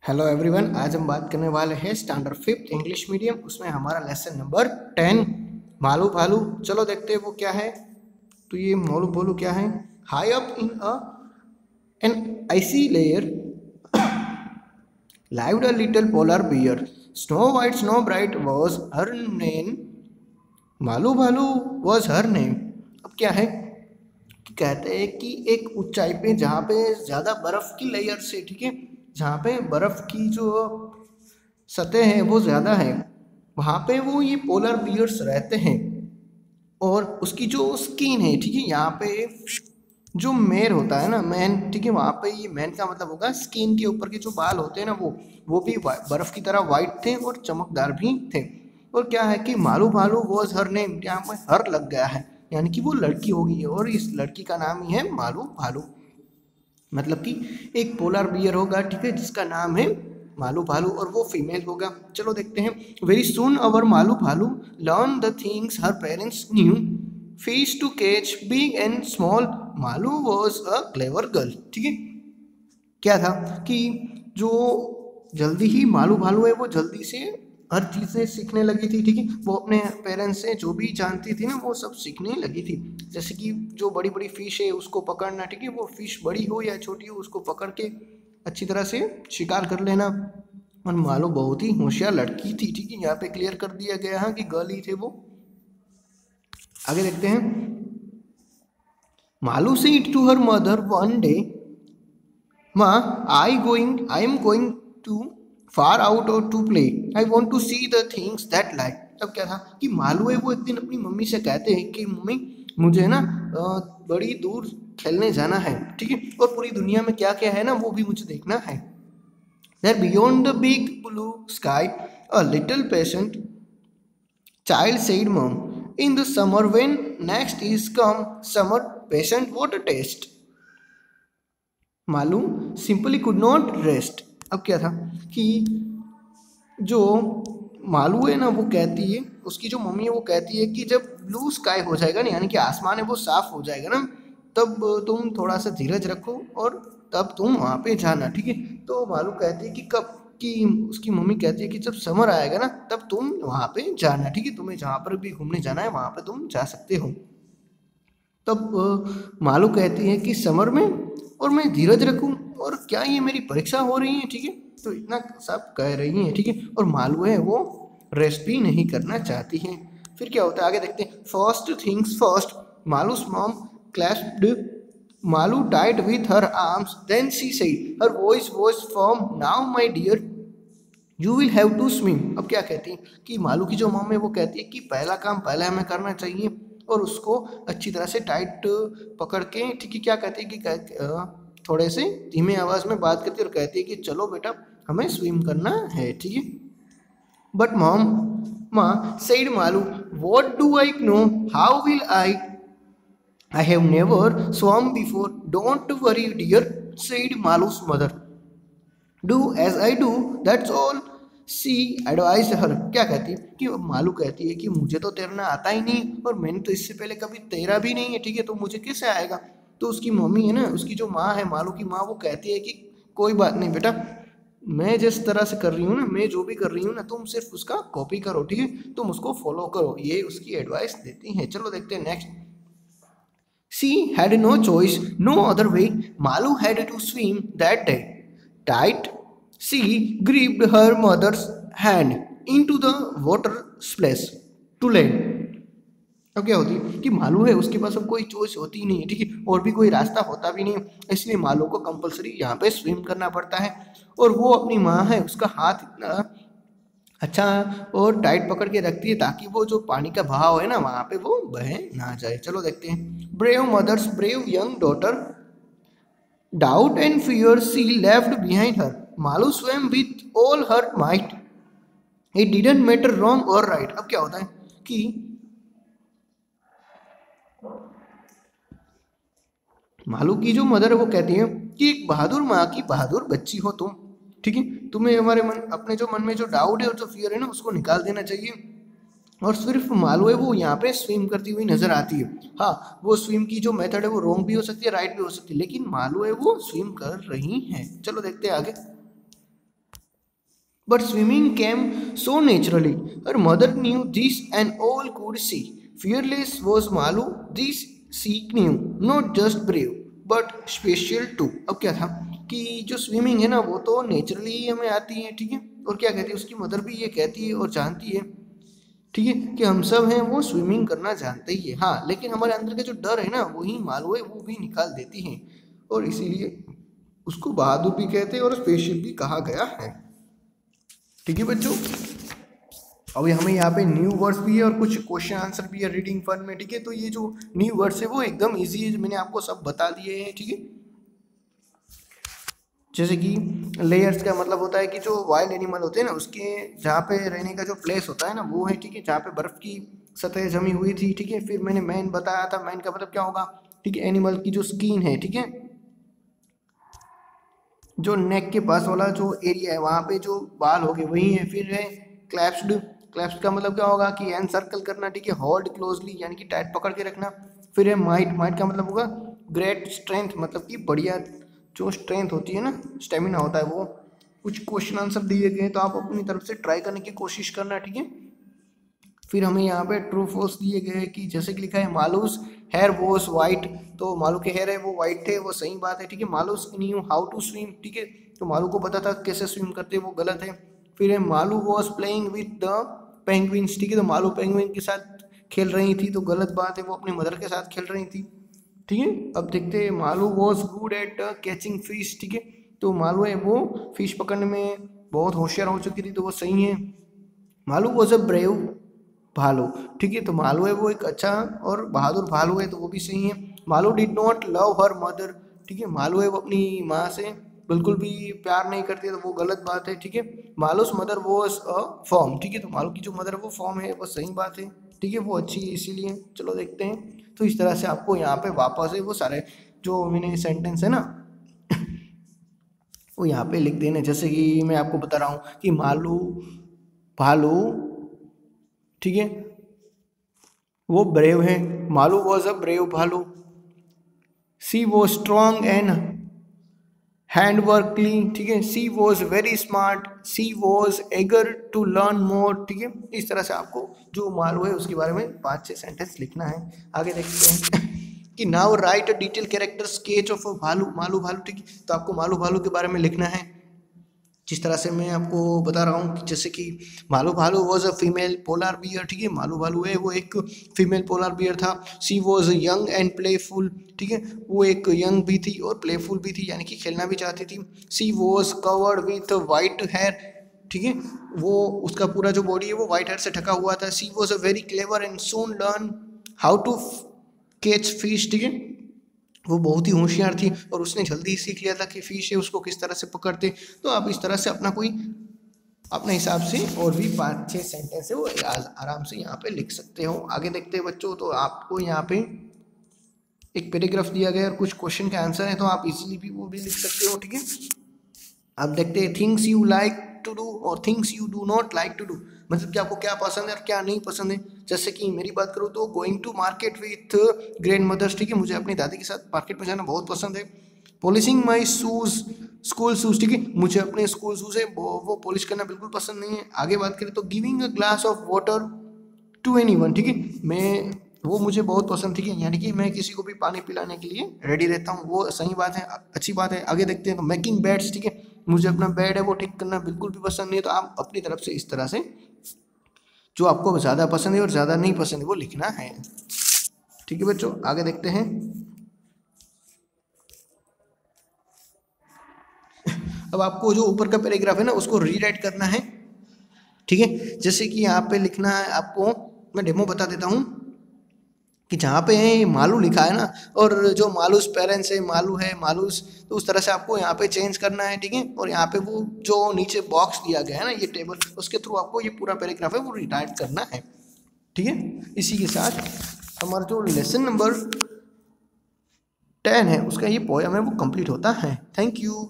Hello everyone, आज हम बात करने वाले हैं स्टैंडर्ड फिफ्थ इंग्लिश मीडियम। उसमें हमारा लेसन नंबर 10 मालू भालू। चलो देखते हैं वो क्या है। तो ये मालू भालू क्या है। High up in an icy layer lived a little polar bear. Snow White, Snow Bright was her name. Malu भालू was her name. अब क्या है कि कहते हैं कि एक ऊंचाई पे जहाँ पे ज़्यादा बर्फ़ की लेयर से, ठीक है, जहाँ पे बर्फ़ की जो सतह है वो ज़्यादा है, वहाँ पे वो ये पोलर बियर्स रहते हैं। और उसकी जो स्किन है, ठीक है, यहाँ पे जो मेर होता है ना, मैन, ठीक है, वहाँ पे ये मैन का मतलब होगा स्किन के ऊपर के जो बाल होते हैं ना, वो भी बर्फ़ की तरह वाइट थे और चमकदार भी थे। और क्या है कि मालू भालू वॉज हर नेम, यहाँ पे हर लग गया है, यानी कि वो लड़की होगी और इस लड़की का नाम ही है मालू भालू। मतलब कि एक पोलर बियर होगा, ठीक है, जिसका नाम है मालू भालू और वो फीमेल होगा। चलो देखते हैं। Very soon our Malu Bhalu learn the things her parents knew, fish to catch big and small, Malu was a clever girl. ठीक है, क्या था कि जो जल्दी ही मालू भालू है वो जल्दी से हर चीज़ें सीखने लगी थी। ठीक है, वो अपने पेरेंट्स से जो भी जानती थी ना वो सब सीखने लगी थी। जैसे कि जो बड़ी बड़ी फिश है उसको पकड़ना, ठीक है, वो फिश बड़ी हो या छोटी हो उसको पकड़ के अच्छी तरह से शिकार कर लेना। और मालू बहुत ही होशियार लड़की थी। ठीक है, यहाँ पे क्लियर कर दिया गया है कि गर्ल ही थे वो। आगे देखते हैं। Malu said to her mother one day, Ma, I am going to far out or to play. I want to see the things that lie. तब क्या था कि मालू है वो एक दिन अपनी मम्मी से कहते हैं कि मम्मी मुझे ना बड़ी दूर खेलने जाना है, ठीक है, और पूरी दुनिया में क्या क्या है ना वो भी मुझे देखना है। There beyond the big blue sky, a little patient child said, Mom, in the summer when next is come, summer patient what a taste. Malu simply could not rest. अब क्या था कि जो मालू है ना वो कहती है, उसकी जो मम्मी है वो कहती है कि जब ब्लू स्काई हो जाएगा ना, यानी कि आसमान है वो साफ हो जाएगा ना, तब तुम थोड़ा सा धीरज रखो और तब तुम वहाँ पे जाना। ठीक है, तो मालू कहती है कि कब, कि उसकी मम्मी कहती है कि जब समर आएगा ना तब तुम वहाँ पे जाना। ठीक है, तुम्हें जहाँ पर भी घूमने जाना है वहाँ पे तुम जा सकते हो। तब मालू कहती है कि समर में और मैं धीरज रखूं और क्या ये मेरी परीक्षा हो रही है। ठीक है, तो इतना सब कह रही हैं। ठीक है, और मालू है वो रेस्ट भी नहीं करना चाहती है। फिर क्या होता है आगे देखते हैं। फर्स्ट थिंग्स फर्स्ट, मालू's mom clasped Malu tight with her arms, then she said, her voice was firm, now my dear you will have to swim. अब क्या कहती है कि मालू की जो मॉम है वो कहती है कि पहला काम पहले हमें करना चाहिए और उसको अच्छी तरह से टाइट पकड़ के, ठीक है, क्या कहती है कि थोड़े से धीमे आवाज़ में बात करती है और कहती है कि चलो बेटा हमें स्विम करना है। ठीक है, बट मॉम माँ said Malu, what do I know, how will I have never swam before, don't worry dear, said मालू's mother, do as I do that's all, she advise her. क्या कहती है कि मालू कहती है कि मुझे तो तैरना आता ही नहीं और मैंने तो इससे पहले कभी तैरा भी नहीं है, ठीक है, तो मुझे कैसे आएगा। तो उसकी मम्मी है ना, उसकी जो माँ है मालू की माँ, वो कहती है कि कोई बात नहीं बेटा, मैं जिस तरह से कर रही हूँ ना, मैं जो भी कर रही हूँ ना, तुम सिर्फ उसका कॉपी करो, ठीक है, तुम उसको फॉलो करो, ये उसकी एडवाइस देती हैं। चलो देखते हैं next. She had no choice, no other way. Malu had to swim that day. Tight, she gripped her mother's hand into the water splash to land. अब क्या होती है कि मालू है उसके पास अब कोई चॉइस होती ही नहीं है, ठीक है, और भी कोई रास्ता होता भी नहीं है, इसलिए मालू को कंपलसरी यहाँ पे स्विम करना पड़ता है। और वो अपनी माँ है उसका हाथ इतना अच्छा और टाइट पकड़ के रखती है ताकि वो जो पानी का बहाव है ना वहाँ पे वो बह ना जाए। चलो देखते हैं। Brave mothers brave young daughter, doubt and fear she left behind her, Malu swam with all her might, it didn't matter wrong or right. अब क्या होता है कि मालू की जो मदर है वो कहती है कि एक बहादुर माँ की बहादुर बच्ची हो तुम, ठीक है, तुम्हें हमारे मन, अपने जो मन में जो डाउट है और जो फियर है ना उसको निकाल देना चाहिए। और सिर्फ मालू है वो यहाँ पे स्विम करती हुई नजर आती है। हाँ, वो स्विम की जो मेथड है वो रॉन्ग भी हो सकती है, राइट भी हो सकती है, लेकिन मालू है वो स्विम कर रही हैं। चलो देखते हैं आगे। But swimming came so naturally. Her mother knew this and all could see. Fearless was Malu. This she knew. Not just brave, but special too. अब क्या था कि जो स्विमिंग है ना वो तो नेचुरली हमें आती है, ठीक है, और क्या कहती है उसकी मदर भी ये कहती है और जानती है, ठीक है, कि हम सब हैं वो स्विमिंग करना जानते ही है। हाँ, लेकिन हमारे अंदर का जो डर है ना वही मालूम है वो भी निकाल देती है, और इसीलिए उसको बहादुर भी कहते हैं और स्पेशल भी कहा गया है। ठीक है बच्चों, अभी हमें यहाँ पे न्यू वर्ड्स भी है और कुछ क्वेश्चन आंसर भी है रीडिंग फन में। ठीक है, तो ये जो न्यू वर्ड्स है वो एकदम इजी है, मैंने आपको सब बता दिए हैं। ठीक है, जैसे कि लेयर्स का मतलब होता है कि जो वाइल्ड एनिमल होते हैं ना उसके जहाँ पे रहने का जो प्लेस होता है ना वो है, ठीक है, जहाँ पे बर्फ़ की सतह जमी हुई थी। ठीक है, फिर मैंने मैन बताया था, मैन का मतलब क्या होगा, ठीक है, एनिमल की जो स्किन है, ठीक है, जो नेक के पास वाला जो एरिया है वहाँ पे जो बाल हो गए वही है। फिर है क्लैप्स्ड, क्लैप्स्ड का मतलब क्या होगा कि एन सर्कल करना, ठीक है, होल्ड क्लोजली यानी कि टाइट पकड़ के रखना। फिर है माइट, माइट का मतलब होगा ग्रेट स्ट्रेंथ, मतलब कि बढ़िया जो स्ट्रेंथ होती है ना, स्टेमिना होता है वो। कुछ क्वेश्चन आंसर दिए गए तो आप अपनी तरफ से ट्राई करने की कोशिश करना, ठीक है। फिर हमें यहाँ पे ट्रू फॉल्स दिए गए कि जैसे कि लिखा है मालूस हेयर वॉज वाइट, तो मालू के हेयर है वो वाइट थे, वो सही बात है। ठीक है, Malu's knew how to swim, ठीक है, तो मालू को पता था कैसे स्विम करते, वो गलत है। फिर है Malu was playing with the penguins, ठीक है, तो मालू पेंगुइन के साथ खेल रही थी, तो गलत बात है, वो अपनी मदर के साथ खेल रही थी। ठीक है, अब देखते हैं Malu was good at catching fish, ठीक है, तो मालू है वो फिश पकड़ने में बहुत होशियार हो चुकी थी, तो वो सही है। मालू वॉज अ ब्रेव भालू, ठीक है, तो मालू है वो एक अच्छा और बहादुर भालू है, तो वो भी सही है। Malu did not love her mother, ठीक है, मालू है वो अपनी माँ से बिल्कुल भी प्यार नहीं करती है, तो वो गलत बात है। ठीक है, Malus mother was a form, ठीक है, तो मालू की जो मदर है वो फॉर्म है, वो सही बात है। ठीक है, वो अच्छी है इसीलिए। चलो देखते हैं, तो इस तरह से आपको यहाँ पे वापस है वो सारे जो मैंने सेंटेंस है ना वो यहाँ पे लिख देने। जैसे कि मैं आपको बता रहा हूँ कि मालू भालू, ठीक है, वो ब्रेव है, मालू वॉज अ ब्रेव भालू। सी वो strong and hand work clean, ठीक है, she was very smart, she was eager to learn more. ठीक है, इस तरह से आपको जो मालू है उसके बारे में 5-6 सेंटेंस लिखना है। आगे देखते हैं कि now right a detail character sketch of भालू, मालू भालू, ठीक है, तो आपको मालू भालू के बारे में लिखना है जिस तरह से मैं आपको बता रहा हूँ कि जैसे कि मालू भालू was a female polar bear, ठीक है, मालू भालू है वो एक फीमेल पोलर बियर था। She was young and playful, ठीक है, वो एक यंग भी थी और प्लेफुल भी थी, यानी कि खेलना भी चाहती थी। She was covered with white hair, ठीक है, वो उसका पूरा जो बॉडी है वो वाइट हेयर से ढका हुआ था। She was a very clever and soon learn how to catch fish, ठीक है, वो बहुत ही होशियार थी और उसने जल्दी ही सीख लिया था कि फिश है उसको किस तरह से पकड़ते। तो आप इस तरह से अपना कोई अपने हिसाब से और भी 5-6 सेंटेंस है वो आराम से यहाँ पे लिख सकते हो। आगे देखते हैं बच्चों, तो आपको यहाँ पे एक पैराग्राफ दिया गया और कुछ क्वेश्चन के आंसर है, तो आप इजीली भी वो भी लिख सकते हो। ठीक है, अब देखते हैं things you like to do और things you do not like to do, मतलब कि आपको क्या पसंद है और क्या नहीं पसंद है। जैसे कि मेरी बात करूँ तो going to market with grandmothers, ठीक है, मुझे अपनी दादी के साथ मार्केट में जाना बहुत पसंद है। पॉलिशिंग माई शूज़, स्कूल शूज़, ठीक है, मुझे अपने स्कूल शूज़ है वो पॉलिश करना बिल्कुल पसंद नहीं है। आगे बात करें तो giving a glass of water to anyone, ठीक है, मैं वो मुझे बहुत पसंद, ठीक है, यानी कि मैं किसी को भी पानी पिलाने के लिए रेडी रहता हूँ, वो सही बात है, अच्छी बात है। आगे देखते हैं तो मेकिंग बेड्स, ठीक है, मुझे अपना बेड है वो ठीक करना बिल्कुल भी पसंद नहीं है। तो आप अपनी तरफ से इस तरह से जो आपको ज़्यादा पसंद है और ज़्यादा नहीं पसंद है वो लिखना है। ठीक है बच्चों, आगे देखते हैं। अब आपको जो ऊपर का पैराग्राफ है ना उसको रीराइट करना है, ठीक है, जैसे कि यहाँ पे लिखना है आपको, मैं डेमो बता देता हूँ कि जहाँ पे है मालू लिखा है ना और जो मालूस पेरेंट्स है मालू है मालूस, तो उस तरह से आपको यहाँ पे चेंज करना है। ठीक है, और यहाँ पे वो जो नीचे बॉक्स दिया गया है ना ये टेबल, उसके थ्रू आपको ये पूरा पैराग्राफ है वो रिटाइट करना है। ठीक है, इसी के साथ हमारा जो लेसन नंबर 10 है उसका ये पोएम है वो कंप्लीट होता है। Thank you.